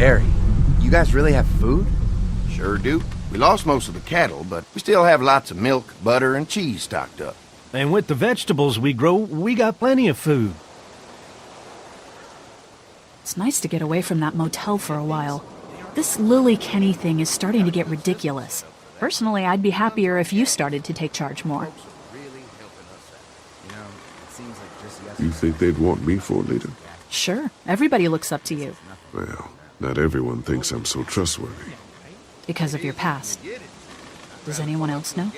dairy. You guys really have food? Sure do. We lost most of the cattle, but we still have lots of milk, butter, and cheese stocked up. And with the vegetables we grow, we got plenty of food. It's nice to get away from that motel for a while. This Lily Kenny thing is starting to get ridiculous. Personally, I'd be happier if you started to take charge more. You think they'd want me for a leader? Sure, everybody looks up to you. Well, not everyone thinks I'm so trustworthy. Because of your past. Does anyone else know?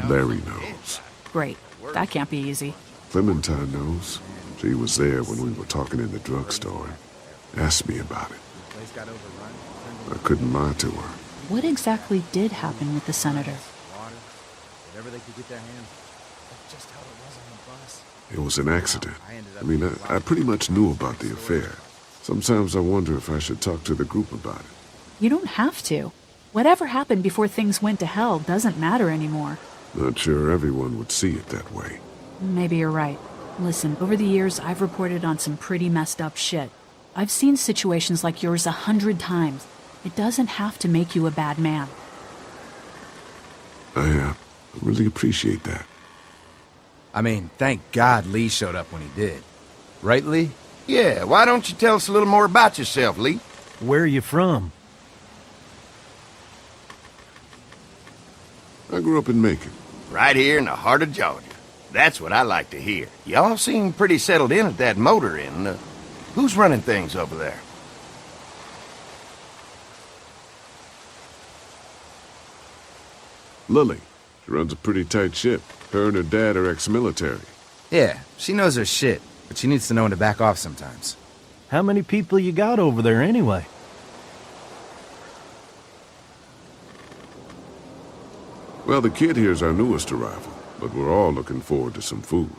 Larry knows. Great. That can't be easy. Clementine knows. She was there when we were talking in the drugstore and asked me about it. I couldn't lie to her. What exactly did happen with the senator? It was an accident. I mean, I pretty much knew about the affair. Sometimes I wonder if I should talk to the group about it. You don't have to. Whatever happened before things went to hell doesn't matter anymore. Not sure everyone would see it that way. Maybe you're right. Listen, over the years, I've reported on some pretty messed up shit. I've seen situations like yours 100 times. It doesn't have to make you a bad man. I really appreciate that. I mean, thank God Lee showed up when he did. Right, Lee? Yeah, why don't you tell us a little more about yourself, Lee? Where are you from? I grew up in Macon. Right here in the heart of Georgia. That's what I like to hear. Y'all seem pretty settled in at that motor inn. Who's running things over there? Lily. She runs a pretty tight ship. Her and her dad are ex-military. Yeah, she knows her shit, but she needs to know when to back off sometimes. How many people you got over there anyway? Well, the kid here's our newest arrival, but we're all looking forward to some food.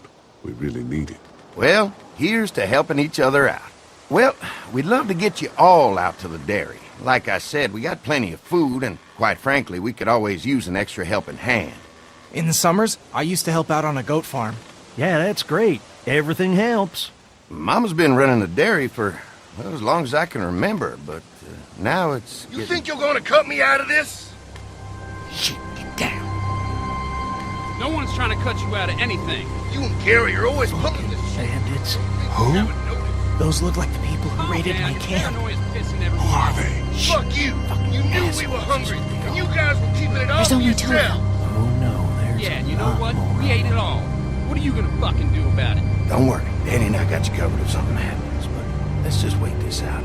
We really need it. Well, here's to helping each other out. Well, we'd love to get you all out to the dairy. Like I said, we got plenty of food, and quite frankly, we could always use an extra helping hand. In the summers, I used to help out on a goat farm. Yeah, that's great. Everything helps. Mama's been running the dairy for, well, as long as I can remember, but now it's You think you're gonna cut me out of this? Shit, get down. No one's trying to cut you out of anything. You and Gary are always pulling this shit. Bandits. Who? Those look like the people who raided my camp. Who are they? Fuck you! You knew we were hungry, and you guys were keeping it all There's to only 2 of yourself. them. Oh no, there's Yeah, a and you know lot what? more. We ate it all. What are you gonna fucking do about it? Don't worry, Danny and I got you covered if something happens, but let's just wait this out.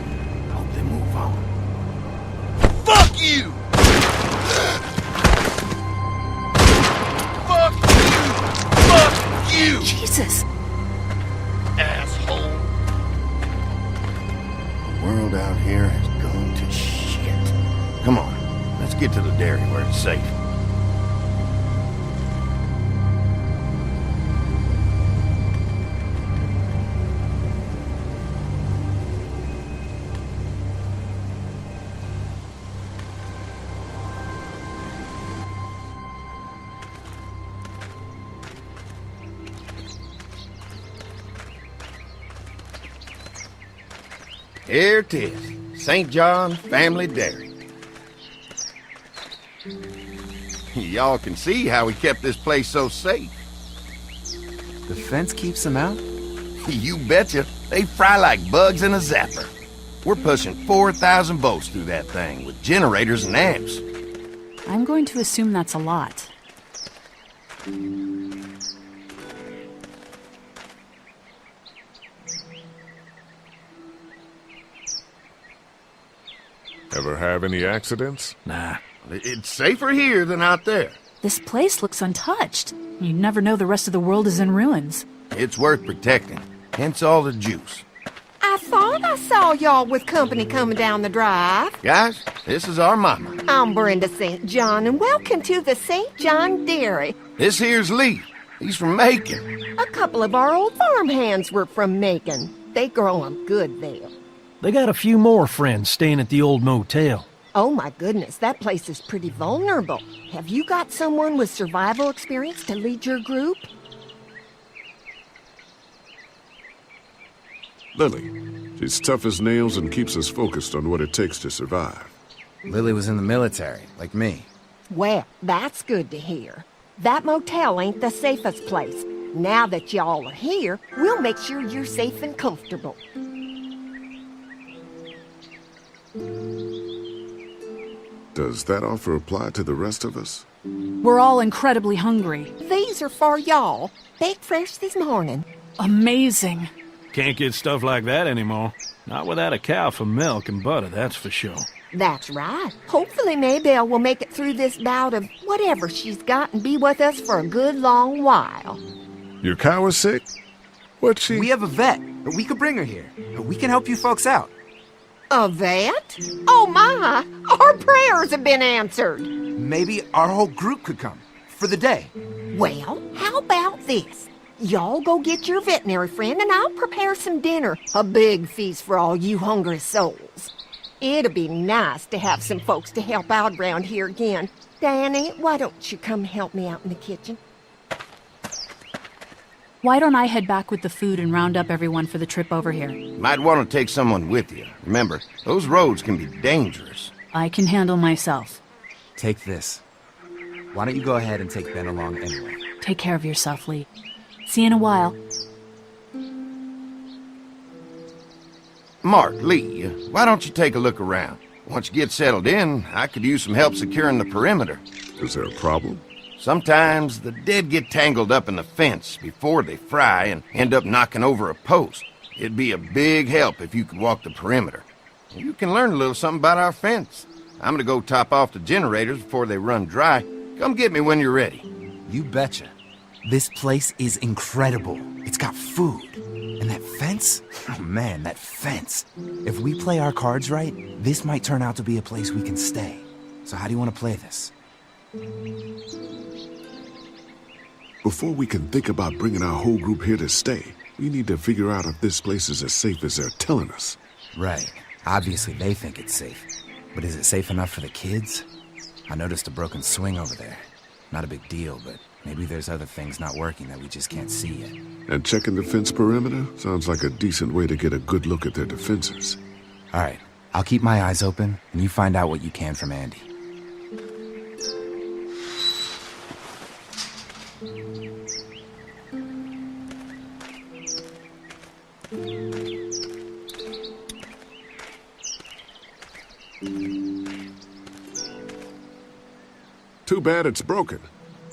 Hope they move on. Fuck you! Fuck you! Fuck you! Jesus! Asshole! The world out here has gone to shit. Come on, let's get to the dairy where it's safe. Here it is, St. John Family Dairy. Y'all can see how we kept this place so safe. The fence keeps them out? You betcha. They fry like bugs in a zapper. We're pushing 4,000 volts through that thing with generators and amps. I'm going to assume that's a lot. Ever have any accidents? Nah. It's safer here than out there. This place looks untouched. You never know the rest of the world is in ruins. It's worth protecting, hence all the juice. I thought I saw y'all with company coming down the drive. Guys, this is our mama. I'm Brenda St. John, and welcome to the St. John Dairy. This here's Lee. He's from Macon. A couple of our old farm hands were from Macon. They grow 'em good there. They got a few more friends staying at the old motel. Oh my goodness, that place is pretty vulnerable. Have you got someone with survival experience to lead your group? Lily. He's tough as nails and keeps us focused on what it takes to survive. Lily was in the military, like me. Well, that's good to hear. That motel ain't the safest place. Now that y'all are here, we'll make sure you're safe and comfortable. Does that offer apply to the rest of us? We're all incredibly hungry. These are for y'all. Baked fresh this morning. Amazing. Can't get stuff like that anymore. Not without a cow for milk and butter, that's for sure. That's right. Hopefully Maybelle will make it through this bout of whatever she's got and be with us for a good long while. Your cow is sick? What's she... We have a vet. We could bring her here. We can help you folks out. A vet? Oh my! Our prayers have been answered! Maybe our whole group could come. For the day. Well, how about this? Y'all go get your veterinary friend and I'll prepare some dinner. A big feast for all you hungry souls. It'd be nice to have some folks to help out around here again. Danny, why don't you come help me out in the kitchen? Why don't I head back with the food and round up everyone for the trip over here? Might want to take someone with you. Remember, those roads can be dangerous. I can handle myself. Take this. Why don't you go ahead and take Ben along anyway? Take care of yourself, Lee. See you in a while. Mark, Lee, why don't you take a look around? Once you get settled in, I could use some help securing the perimeter. Is there a problem? Sometimes the dead get tangled up in the fence before they fry and end up knocking over a post. It'd be a big help if you could walk the perimeter. You can learn a little something about our fence. I'm gonna go top off the generators before they run dry. Come get me when you're ready. You betcha. This place is incredible. It's got food. And that fence? Oh man, that fence. If we play our cards right, this might turn out to be a place we can stay. So how do you want to play this? Before we can think about bringing our whole group here to stay, we need to figure out if this place is as safe as they're telling us. Right. Obviously they think it's safe. But is it safe enough for the kids? I noticed a broken swing over there. Not a big deal, but maybe there's other things not working that we just can't see yet. And checking the fence perimeter sounds like a decent way to get a good look at their defenses. All right. I'll keep my eyes open, and you find out what you can from Andy. Too bad it's broken.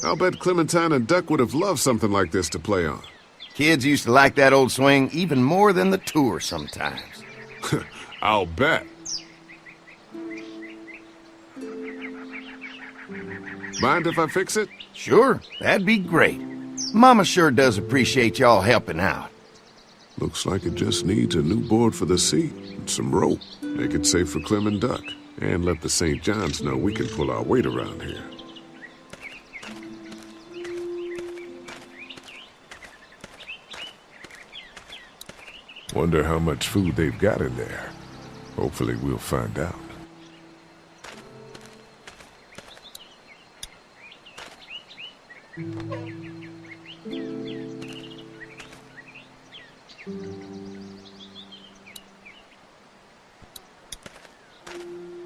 I'll bet Clementine and Duck would have loved something like this to play on. Kids used to like that old swing even more than the tour sometimes. I'll bet. Mind if I fix it? Sure, that'd be great. Mama sure does appreciate y'all helping out. Looks like it just needs a new board for the seat and some rope. Make it safe for Clem and Duck. And let the St. John's know we can pull our weight around here. Wonder how much food they've got in there. Hopefully we'll find out.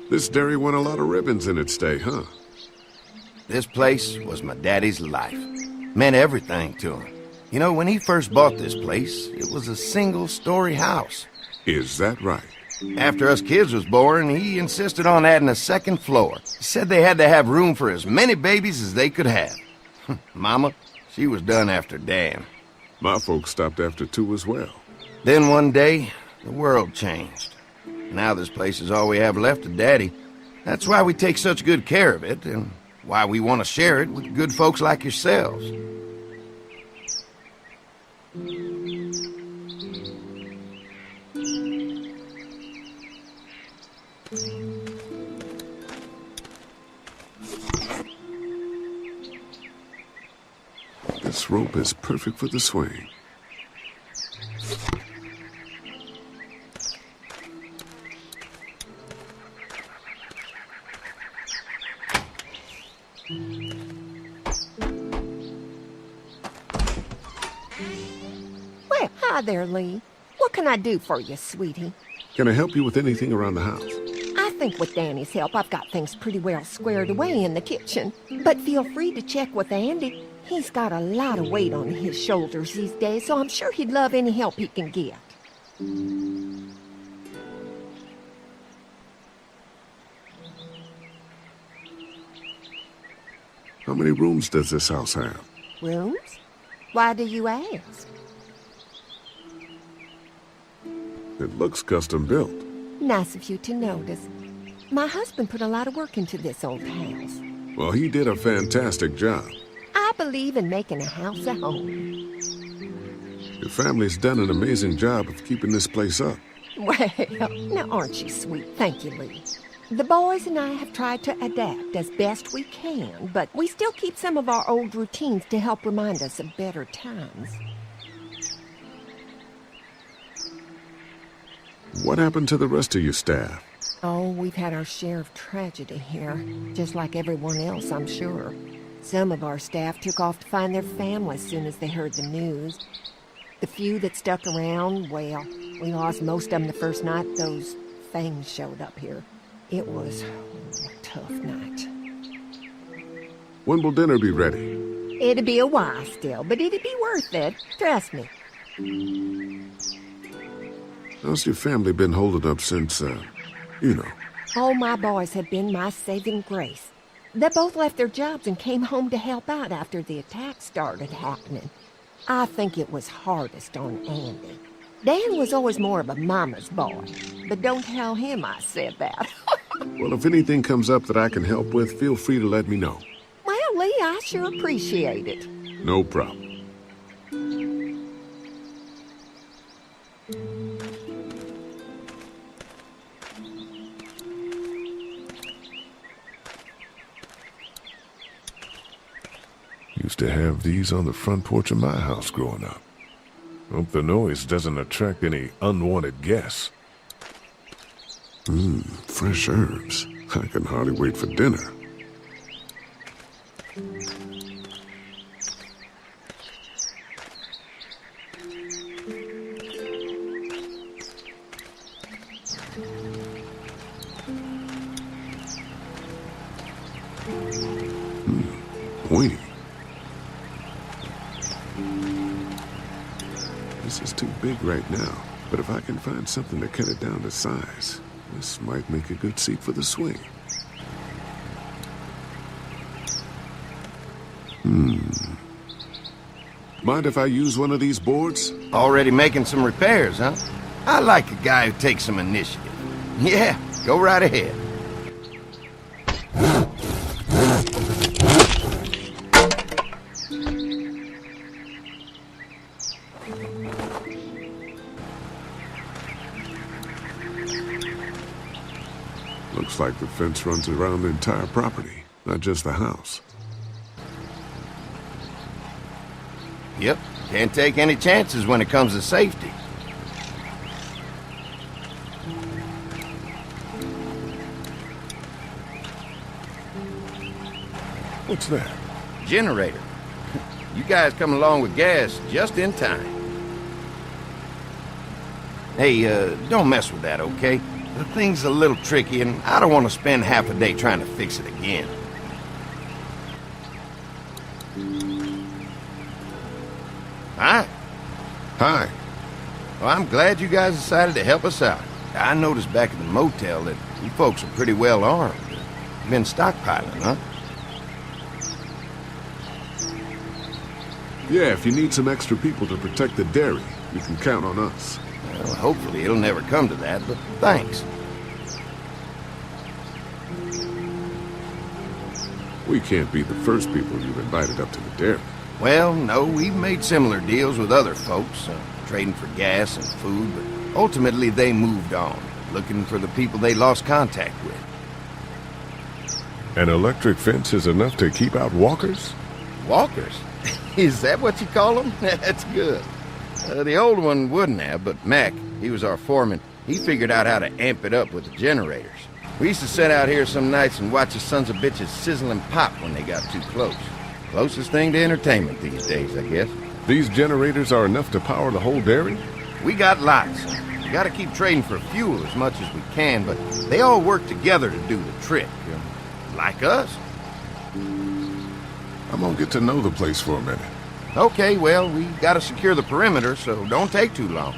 This dairy won a lot of ribbons in its day, huh? This place was my daddy's life. Meant everything to him. You know, when he first bought this place, it was a single-story house. Is that right? After us kids was born, he insisted on adding a second floor. He said they had to have room for as many babies as they could have. Mama, she was done after Dan. My folks stopped after 2 as well. Then one day, the world changed. Now this place is all we have left of Daddy. That's why we take such good care of it, and why we want to share it with good folks like yourselves. This rope is perfect for the swing. Well, hi there, Lee. What can I do for you, sweetie? Can I help you with anything around the house? I think with Danny's help, I've got things pretty well squared away in the kitchen. But feel free to check with Andy. He's got a lot of weight on his shoulders these days, so I'm sure he'd love any help he can get. How many rooms does this house have? Rooms? Why do you ask? It looks custom built. Nice of you to notice. My husband put a lot of work into this old house. Well, he did a fantastic job. I believe in making a house a home. Your family's done an amazing job of keeping this place up. Well, now aren't you sweet? Thank you, Lee. The boys and I have tried to adapt as best we can, but we still keep some of our old routines to help remind us of better times. What happened to the rest of your staff? Oh, we've had our share of tragedy here, just like everyone else, I'm sure. Some of our staff took off to find their families as soon as they heard the news. The few that stuck around, well, we lost most of them the first night those things showed up here. It was a tough night. When will dinner be ready? It'll be a while still, but it'll be worth it. Trust me. How's your family been holding up since, you know? All my boys have been my saving grace. They both left their jobs and came home to help out after the attack started happening. I think it was hardest on Andy. Dan was always more of a mama's boy, but don't tell him I said that. Well, if anything comes up that I can help with, feel free to let me know. Well, Lee, I sure appreciate it. No problem. Used to have these on the front porch of my house growing up. Hope the noise doesn't attract any unwanted guests. Fresh herbs. I can hardly wait for dinner. Wait. This is too big right now, but if I can find something to cut it down to size, this might make a good seat for the swing. Mind if I use one of these boards? Already making some repairs, huh? I like a guy who takes some initiative. Yeah, go right ahead. Looks like the fence runs around the entire property, not just the house. Yep, can't take any chances when it comes to safety. What's that? Generator. You guys come along with gas just in time. Hey, don't mess with that, okay? The thing's a little tricky, and I don't want to spend half a day trying to fix it again. Hi. Hi. Well, I'm glad you guys decided to help us out. I noticed back at the motel that you folks are pretty well armed. You've been stockpiling, huh? Yeah, if you need some extra people to protect the dairy, you can count on us. Well, hopefully it'll never come to that, but thanks. We can't be the first people you've invited up to the dairy. Well, no, we've made similar deals with other folks, trading for gas and food, but ultimately they moved on, looking for the people they lost contact with. An electric fence is enough to keep out walkers? Walkers? Is that what you call them? That's good. The old one wouldn't have, but Mac, he was our foreman, he figured out how to amp it up with the generators. We used to sit out here some nights and watch the sons of bitches sizzle and pop when they got too close. Closest thing to entertainment these days, I guess. These generators are enough to power the whole dairy? We got lots. We gotta keep trading for fuel as much as we can, but they all work together to do the trick. Like us. I'm gonna get to know the place for a minute. Okay, well, we gotta secure the perimeter, so don't take too long.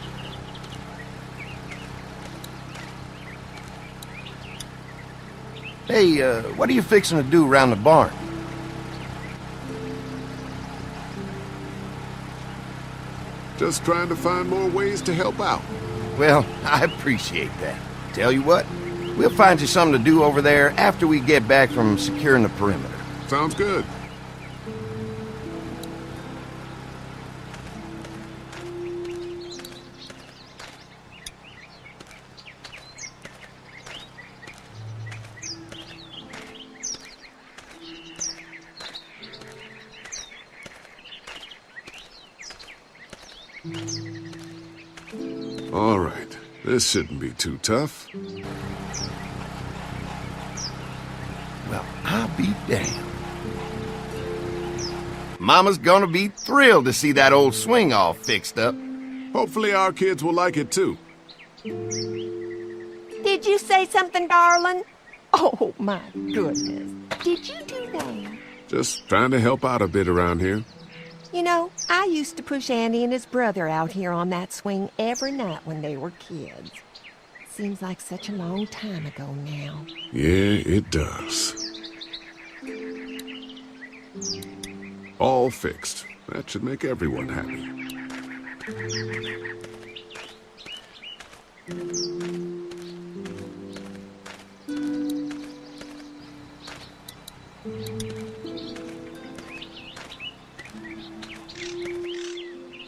Hey, what are you fixing to do around the barn? Just trying to find more ways to help out. Well, I appreciate that. Tell you what, we'll find you something to do over there after we get back from securing the perimeter. Sounds good. All right, this shouldn't be too tough. Well, I'll be damned. Mama's gonna be thrilled to see that old swing all fixed up. Hopefully our kids will like it too. Did you say something, darling? Oh, my goodness. Did you do that? Just trying to help out a bit around here. You know, I used to push Andy and his brother out here on that swing every night when they were kids. Seems like such a long time ago now. Yeah, it does. All fixed. That should make everyone happy.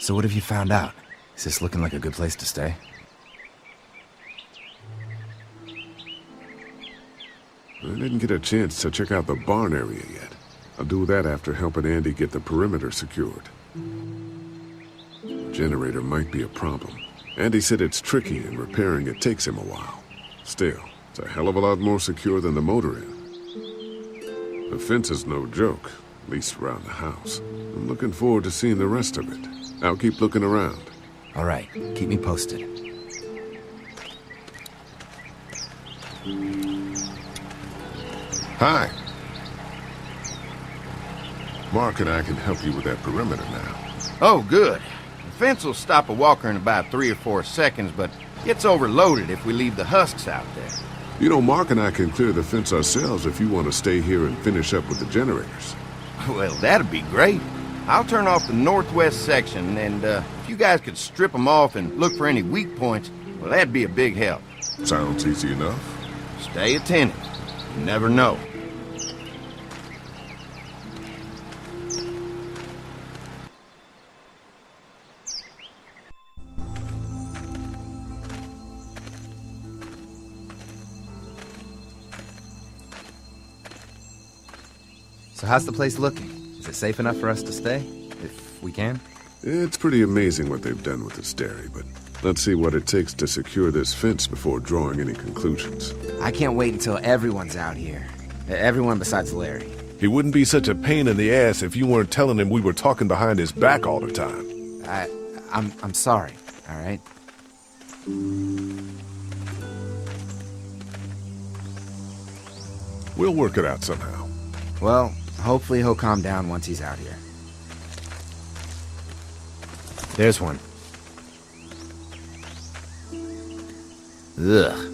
So what have you found out? Is this looking like a good place to stay? I didn't get a chance to check out the barn area yet. I'll do that after helping Andy get the perimeter secured. The generator might be a problem. Andy said it's tricky and repairing it takes him a while. Still, it's a hell of a lot more secure than the motor inn. The fence is no joke, at least around the house. I'm looking forward to seeing the rest of it. I'll keep looking around. All right, keep me posted. Hi. Mark and I can help you with that perimeter now. Oh, good. The fence will stop a walker in about 3 or 4 seconds, but gets overloaded if we leave the husks out there. You know, Mark and I can clear the fence ourselves if you want to stay here and finish up with the generators. Well, that'd be great. I'll turn off the northwest section, and if you guys could strip them off and look for any weak points, well, that'd be a big help. Sounds easy enough. Stay attentive. You never know. So how's the place looking? Is it safe enough for us to stay? If we can? It's pretty amazing what they've done with this dairy, but let's see what it takes to secure this fence before drawing any conclusions. I can't wait until everyone's out here. Everyone besides Larry. He wouldn't be such a pain in the ass if you weren't telling him we were talking behind his back all the time. I'm sorry, all right? We'll work it out somehow. Well, hopefully he'll calm down once he's out here. There's one. Ugh.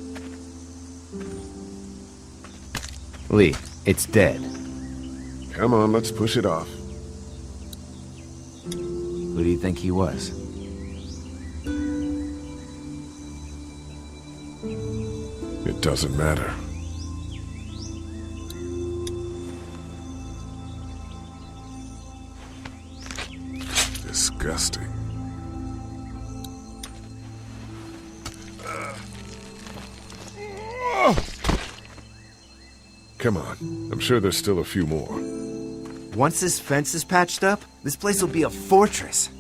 Lee, it's dead. Come on, let's push it off. Who do you think he was? It doesn't matter. Disgusting. Come on. I'm sure there's still a few more. Once this fence is patched up, this place will be a fortress.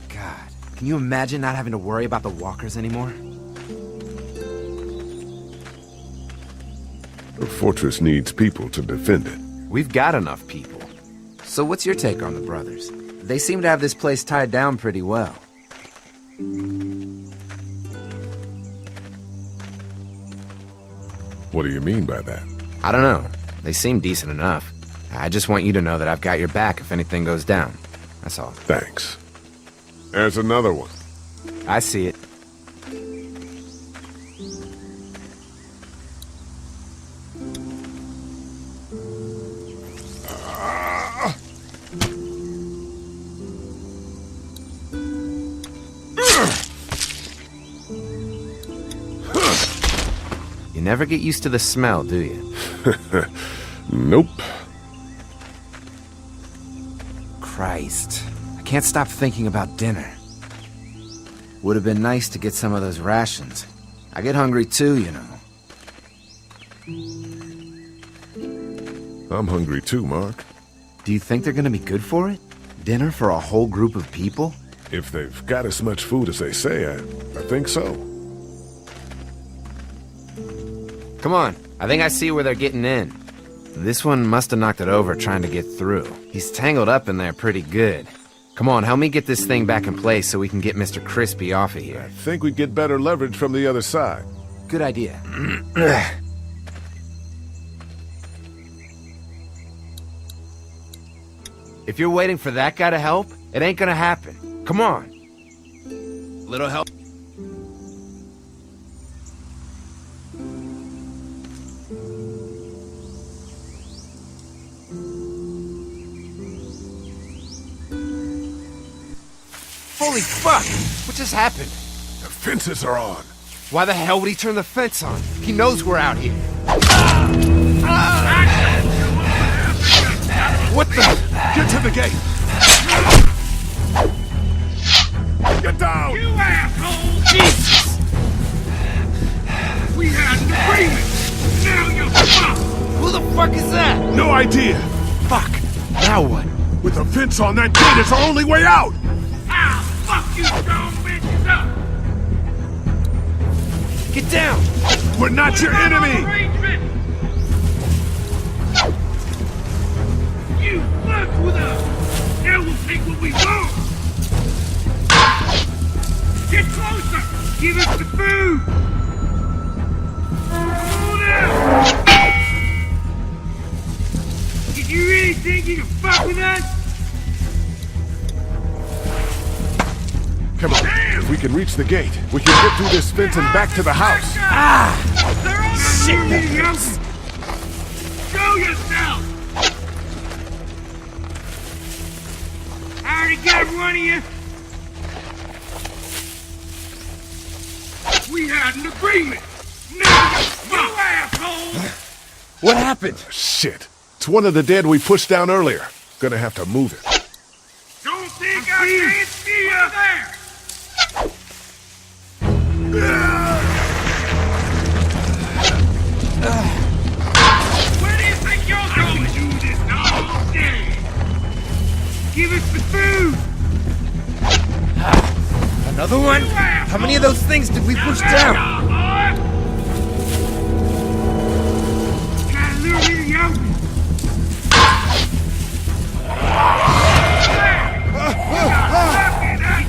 God, can you imagine not having to worry about the walkers anymore? The fortress needs people to defend it. We've got enough people. So what's your take on the brothers? They seem to have this place tied down pretty well. What do you mean by that? I don't know. They seem decent enough. I just want you to know that I've got your back if anything goes down. That's all. Thanks. There's another one. I see it. You never get used to the smell, do you? Nope. Christ. I can't stop thinking about dinner. Would have been nice to get some of those rations. I get hungry too, you know. I'm hungry too, Mark. Do you think they're gonna be good for it? Dinner for a whole group of people? If they've got as much food as they say, I think so. Come on, I think I see where they're getting in. This one must have knocked it over trying to get through. He's tangled up in there pretty good. Come on, help me get this thing back in place so we can get Mr. Crispy off of I here. think we'd get better leverage from the other side. Good idea. If you're waiting for that guy to help, it ain't gonna happen. Come on. Little help. Holy fuck! What just happened? The fences are on. Why the hell would he turn the fence on? He knows we're out here. What the? Get to the gate! Get down! You asshole! Jesus! We had an agreement! Now you're fucked! Who the fuck is that? No idea! Fuck! Now what? With the fence on that gate, it's our only way out! I'll fuck you dumb bitches up! Get down! We're not your enemy! Arrangement! You fucked with us! Now we'll take what we want! Get closer! Give us the food! Come on out! Did you really think you could fuck with us? Come on, if we can reach the gate, we can get through this fence and back to the house. Shit, that hurts. Show yourself! I already got one of you. We had an agreement. Now you fuck, asshole! What happened? Shit. It's one of the dead we pushed down earlier. Gonna have to move it. Don't think I can't see you there! Where do you think you're going? I can do this all day. Give us the food. Another one? How many of those things did we push down? Got a little bit of yogurt.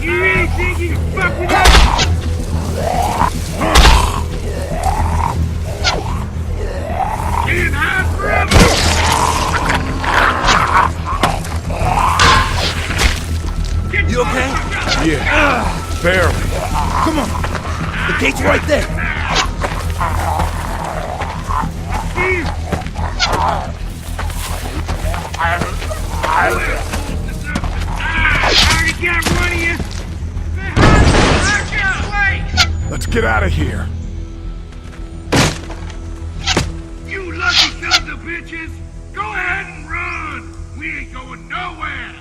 You really think you can fuck with us? Can't hide forever! You okay? Yeah, barely. Come on! The gate's right there! I already got one of you! Let's get out of here. You lucky sons of bitches! Go ahead and run! We ain't going nowhere!